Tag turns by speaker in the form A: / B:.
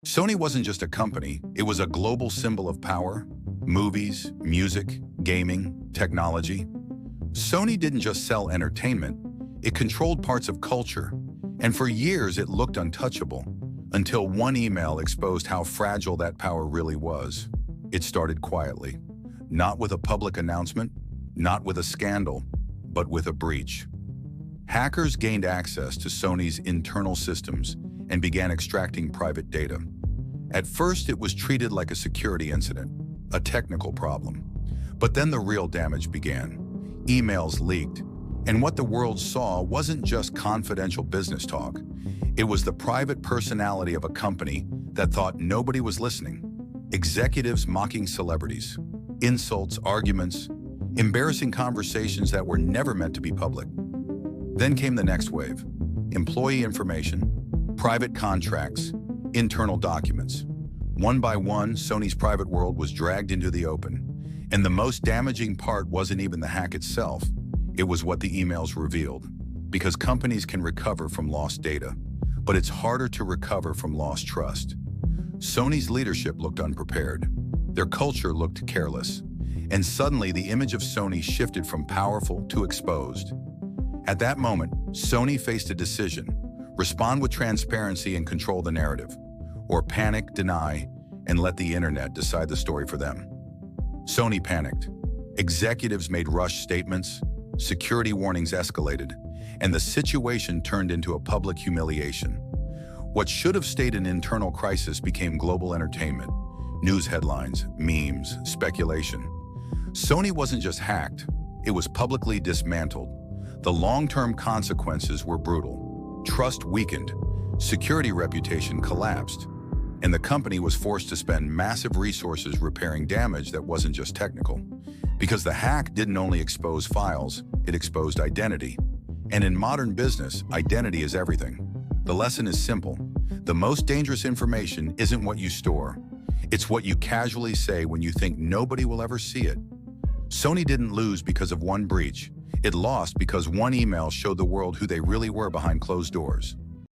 A: Sony wasn't just a company, it was a global symbol of power. Movies, music, gaming, technology. Sony didn't just sell entertainment, it controlled parts of culture. And for years it looked untouchable, until one email exposed how fragile that power really was. It started quietly, not with a public announcement, not with a scandal, but with a breach. Hackers gained access to Sony's internal systems and began extracting private data. At first, it was treated like a security incident, a technical problem. But then the real damage began. Emails leaked, and what the world saw wasn't just confidential business talk. It was the private personality of a company that thought nobody was listening. Executives mocking celebrities, insults, arguments, embarrassing conversations that were never meant to be public. Then came the next wave: employee information, private contracts, internal documents. One by one, Sony's private world was dragged into the open. And the most damaging part wasn't even the hack itself. It was what the emails revealed. Because companies can recover from lost data, but it's harder to recover from lost trust. Sony's leadership looked unprepared. Their culture looked careless. And suddenly the image of Sony shifted from powerful to exposed. At that moment, Sony faced a decision: respond with transparency and control the narrative, or panic, deny, and let the internet decide the story for them. Sony panicked. Executives made rushed statements, security warnings escalated, and the situation turned into a public humiliation. What should have stayed an internal crisis became global entertainment. News headlines, memes, speculation. Sony wasn't just hacked, it was publicly dismantled. The long-term consequences were brutal. Trust weakened, security reputation collapsed, and the company was forced to spend massive resources repairing damage that wasn't just technical. Because the hack didn't only expose files, it exposed identity. And in modern business, identity is everything. The lesson is simple. The most dangerous information isn't what you store. It's what you casually say when you think nobody will ever see it. Sony didn't lose because of one breach. It lost because one email showed the world who they really were behind closed doors.